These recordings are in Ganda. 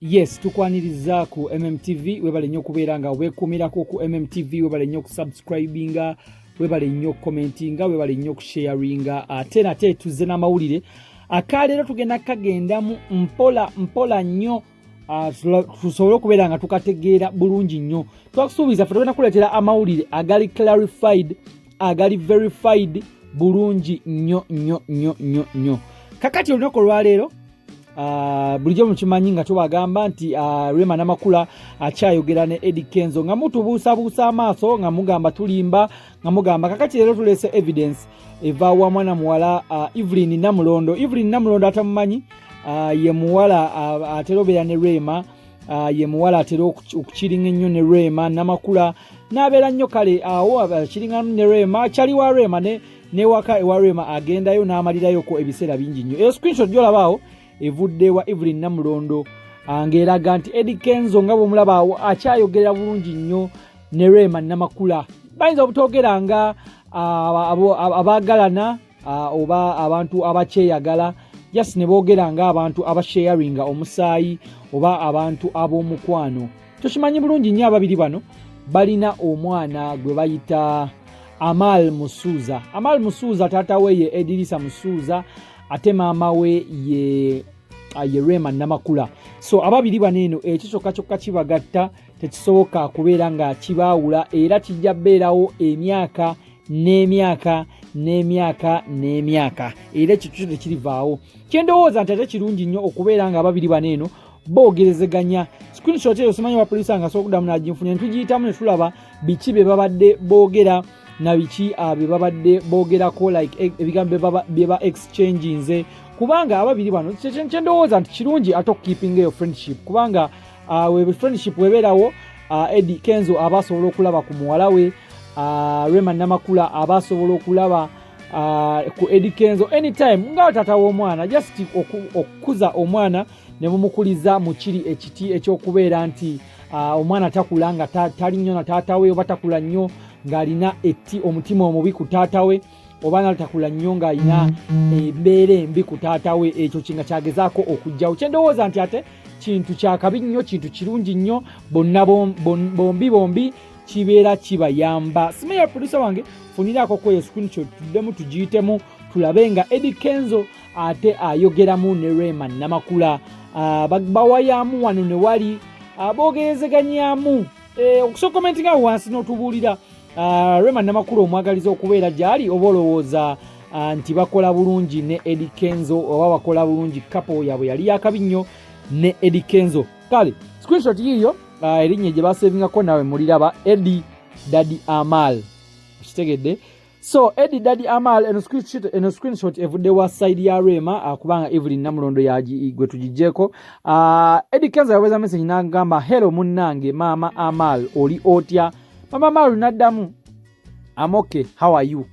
Yes, tukwaniriza ku MMTV webale nnyo kubeera nga weekuumirako ku MMTV webale nnyo kusubscribinga webale nnyo commentinga webale nnyo kusharinga ate nate tuzze n'amawulire akaleero tugenda kagendamu mpola nnyo tusobole okubeera nga tukategeera bulungi nnyo twakusuubiza ffe tugenda kuleetera amawulire agali clarified agali verified bulungi nnyo kakati olunaku olwaleero bulijjo mukimanyi nga tubagamba nti Rema Namakula akyayogera ne Eddie Kenzo nga mutubuusabuusa amaaso nga mugamba tulimba nga mugamba kakati leero tuleese evidence eva wa mwana muwala Evelyn Namulondo atamumanyi ye muwala atera obeera ne Rema ye muwala atera okukiringa ennyo ne Rema Namakula n'abeera nnyo kale awo akiringa ne Rema kyali wa Rema ne waka ewa Rema agendayo n'amalirayoko ebiseera bingi nnyo eyo screenshot gyolabaawo evudde wa Evelyn Namulondo ngeraga nti Eddie Kenzo nga bw'omulaba awo akyayogera bulungi nnyo ne Rema Namakula bayinza obutogera nga abaagalana oba abantu abakyeyagala just ne boogera nga abantu abasharinga omusaayi oba abantu ab'omukwano tokimanyi bulungi nnyo ababiri bano balina omwana gwe bayita Amal Musuuza taata we ye Edirisa Musuuza ate maama we ye Rema Namakula so ababiri baneeno ekyo kyokka kibagatta tekisoboka kubeera nga kibaawula era kijja beerawo emyaka n'emyaka era ekyo tekirivaawo kyendowooza nti ate kirungi nnyo okubeera nga ababiri baneeno boogerezeganya screenshot eyo simanyi bapolisa nga sokudamu naginfunye ntugiyitamu ne tulaba biki be babadde boogera na biki be babadde boogerako like ebigambo bye ba exchange kubanga ababiri bano kyendowooza nti kirungi ate okukeeping eyo friendship kubanga friendship webeerawo Eddie Kenzo aba asobola okulaba ku muwala we Rema Namakula aba asobola okulaba ku Eddie Kenzo anytime nga taata w'omwana just okukuza omwana ne mumukuliza mu kiri ekiti ekyokubeera nti omwana takula nga tali nnyo na taata we oba takula nnyo ng'alina omutima omubi ku taata we oba natakula nnyo ng'alina embeera embi ku taata we ekyo kinga kyagezaako okujjawo kyendowooza nti ate kintu kyakabi nnyo kintu kirungi nnyo bonna bombi kibeera kibayamba simeya producer wange funiraako kweyo screenshot tuddemu tugiyitemu tulabe nga Eddie Kenzo ate ayogeramu ne Rema Namakula bawayaamu wano ne wali boogerezeganyaamu okusooka commentinga wansi n'otubuulira Rema Namakula omwagaliza okubeera gyali oba olowooza nti bakola bulungi ne Eddie Kenzo oba bakola bulungi couple yabwe yali yakabi nnyo ne Eddie Kenzo kale screenshot yiyo erinnya gye basevingako nawe muliraba Eddie Daddy Amal kitegedde so Eddie Daddy Amal eno screenshot evudde wa side ya Rema kubanga Evelyn Namulondo gwe tugijjeko Eddie Kenzo yaweza message n'agamba hello munnange mama Amal oli otya mama Amal naddamu I'm okay how are you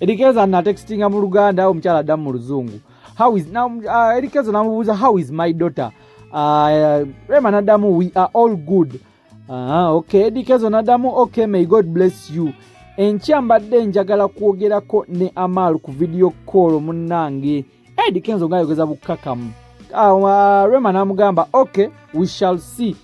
Eddie Kenzo na textinga mu Luganda omukyala addamu mu Luzungu how is now Eddie Kenzo namubuuza how is my daughter Rema nadamu we are all good okay Eddie Kenzo nadamu okay may God bless you enkya mbadde njagala kwogerako ne Amal ku video call munnange Eddie Kenzo ngayogeza bukkakamu Rema namugamba okay we shall see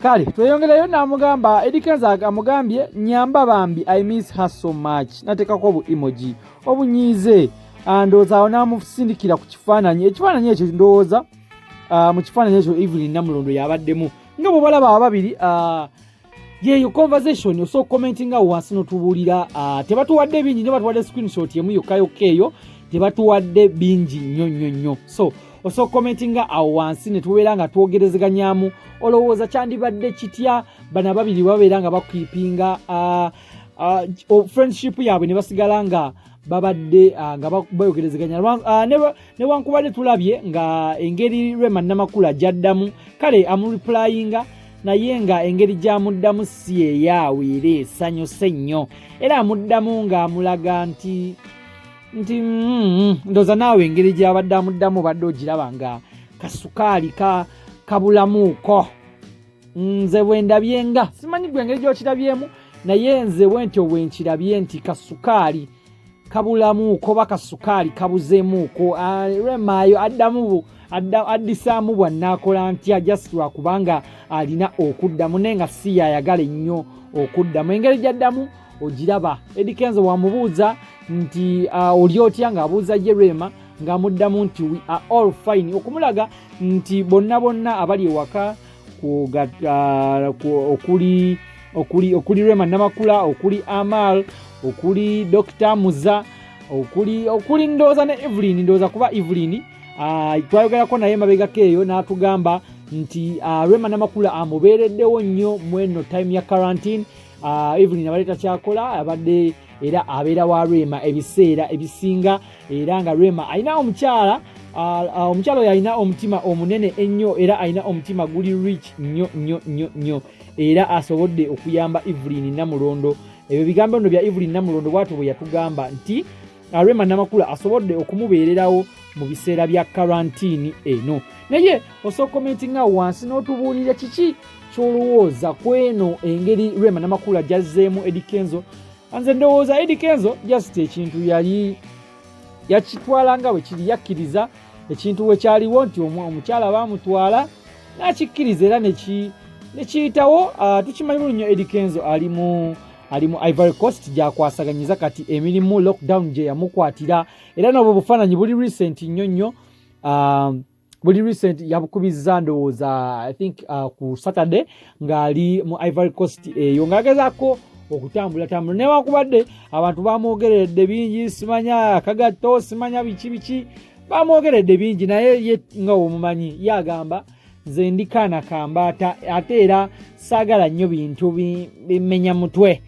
kale tweyongerayo namugamba Eddie Kenzo amugambye nyamba bambi I miss her so much natekako obu emoji obunyiize ndowooza awo namusindikira ku ekifaananyi ekyo ndowooza mu kifaananyi ekyo Evelyn Namulondo yabaddemu nga bwe balaba ababiri yeyo conversation osooka commentinga wansi n'otubuulira tebatuwadde bingi nnyo batuwadde screenshot emu yokka eyo tebatuwadde bingi nnyo so osooka commentinga awo wansi ne tubeera nga twogerezeganyaamu olowooza kyandibadde kitya bano ababiri babeera nga bakwipinga friendship yaabwe ne basigala nga babadde nga bayogerezeganya ne wankubadde tulabye nga engeri Rema Namakula gyaddamu kale amureplyinga naye nga engeri gy'amuddamu si eyaawe era esanyuse nnyo era amuddamu ng'amulaga nti ndowooza naawe engeri gy'abadde amuddamu badde ogiraba nga kasukaali kabulamuuko nze bwe ndabye nga simanyi gwe engeri gy'okirabyemu naye nze bwentyo bwe nkirabye nti kasukaali kabulamuuko baka sukaali kabuzeemuuko Rema ayo addisaamu bwannaakola ntya just lwakubanga alina okuddamu naye nga si yayagala ennyo okuddamu. Engeri gyaddamu ogiraba. Eddie Kenzo wamubuuza nti oli otya ng'abuuza ye Rema ng'amuddamu nti we are all fine, okumulaga nti bonna abali ewaka okuli Rema Namakula, okuli Amal, okuli Dr. Muza, okuli ndooza ne Evelyn, ndooza kuba Evelyn twayogerako naye mabegako eyo n'atugamba nti Rema Namakula amubeereddewo nnyo mweno time ya quarantine. Evelyn abadde takyakola, abadde era abeera wa Rema ebiseera ebisinga, era nga Rema alina omukyala oyo alina omutima omunene ennyo era alina omutima guli rich nnyo era asobodde okuyamba Evelyn Namulondo. Ebyo bigambo nno bya Evelyn Namulondo bw'atyo bwe yatugamba nti Rema Namakula asobodde okumubeererawo mu biseera bya quarantine eno. Naye osooka commentinga wansi n'otubuulira kiki ky'olowooza kweno engeri Rema Namakula gyazzeemu Eddie Kenzo. Nze ndowooza Eddie Kenzo just ekintu yali yakitwala nga bwe kiri, yakkiriza ekintu we kyaliwo nti omukyala baamutwala n'akikkiriza era ne kiyitawo. Tukimanyi bulungi Eddie Kenzo ali mu Ivory Coast gy'akwasaganyiza kati emirimu lockdown gye yamukwatira, era n'obwo bufaananyi buli recent nnyo buli recent yabukubizza ndowooza I think ku Saturday ng'ali mu Ivory Coast eyo ng'agezaako okutambula newakubadde abantu bamwogeredde bingi, simanya akagatto, simanya biki bamwogeredde bingi, naye ye nga omumanyi yagamba nze ndikaana kambaata ate era saagala nnyo bintu bimenya mutwe.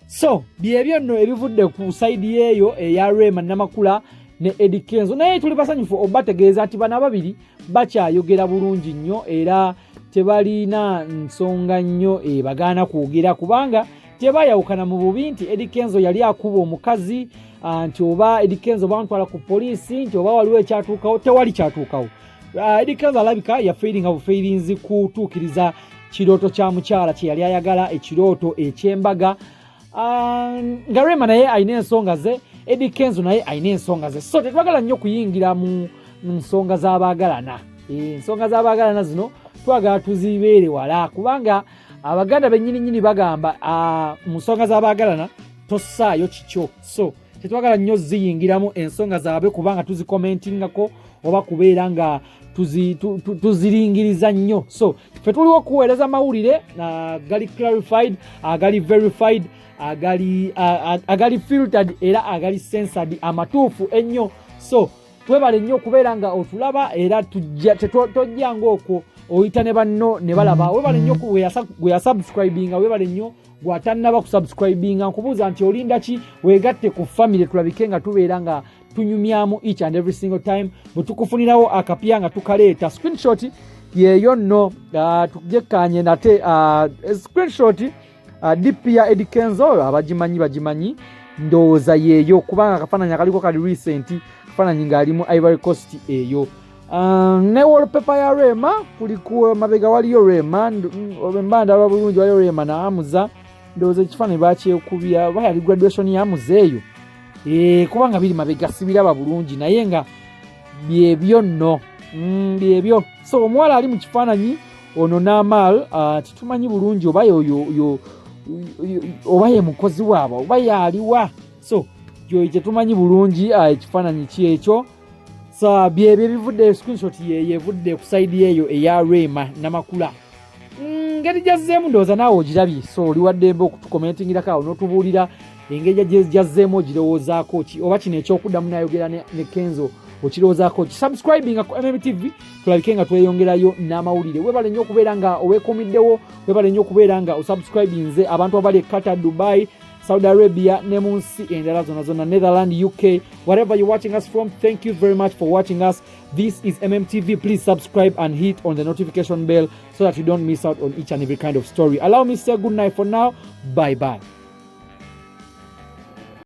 So byebyo nno ebivudde ku saidi yeeyo eya Rema Namakula ne Eddie Kenzo, naye tuli basanyufu obategeeza nti bano ababiri bakyayogera bulungi nnyo era tebalina nsonga nnyo bagaana kwogera, kubanga tebayawukana mu bubi nti Eddie Kenzo yali akuba omukazi nti oba Eddie Kenzo bamutwala ku poliisi nti oba waliwo ekyatuukawo, tewali kyatuukawo. Eddie Kenzo alabika yafeiringa bufeirinzi kutuukiriza kirooto kya mukyala kye yali ayagala, ekirooto eky'embaga. Nga Rema naye alina ensonga ze, Eddie Kenzo naye alina ensonga ze, so tetwagala nnyo kuyingira mu nsonga z'abaagalana. Ensonga z'abaagalana zino twagala tuzibeere wala, kubanga Abaganda bennyini bagamba mu nsonga z'abaagalana tossaayo kikyo, so tetwagala nnyo ziyingiramu ensonga zaabwe kubanga tuzikomentingako oba kubeera nga tuziringiriza nnyo. So ffe tuliwo okuweereza mawulire agali clarified, agali verified, agali filtered era agali censored, amatuufu ennyo. So twebale nnyo okubeera nga otulaba era tojjanga okwo oyita ne banno ne balaba. Webale nnyo gwe yasubscribinga, webale nnyo gwatannaba kusubscribinga. Nkubuuza nti olinda ki? Weegatte ku family tulabike nga tubeera nga tunyumyamu each and every single time bwe tukufunirawo akapya nga tukaleeta. Screenshot yeeyo nno tugekkaanye nate screenshot DP ya Eddie Kenzo bagimanyi ndowooza yeeyo kubanga akafaananyi akaliko kali recent, akafaananyi ng'ali mu Ivory Coast eyo. Ne wallpaper ya Rema kuliku mabega waliyo Rema mbanda aba bulungi waliyo Rema na Amuza, ndowooza ekifaananyi bakyekubya bayali graduation ya Amuza eyo kubanga biri mabega sibiraba bulungi naye nga byebyo nno byebyo. So omuwala ali mu kifaananyi ono n'Amal titumanyi bulungi oba yoyo oba ye mukozi waabo oba yaliwa, so yo tetumanyi bulungi ekifaananyi kyekyo. So byebyo bivudde screenshot yevudde ku side yeeyo eya Rema Namakula. Ngeri gyazzeemu ndowooza naawe ogirabye, so oli waddembe okutukomentingirako awo n'otubuulira engeri gyazzeemu ogirowoozaako ki, oba kino ekyokuddamu nayogera ne Kenzo okirowoozaako ki. Subscribinga ku MMTV tulabike nga tweyongerayo n'amawulire. Webale nnyo okubeera nga oweekumiddewo, webale nnyo okubeera nga osubscribinze abantu abali e Qatar, Dubai, Saudi Arabia ne mu nsi endala zonna, Netherlands, UK, wherever you're watching us from. Thank you very much for watching us. This is MMTV. Please subscribe and hit on the notification bell so that you don't miss out on each and every kind of story. Allow me to say good night for now. Bye bye.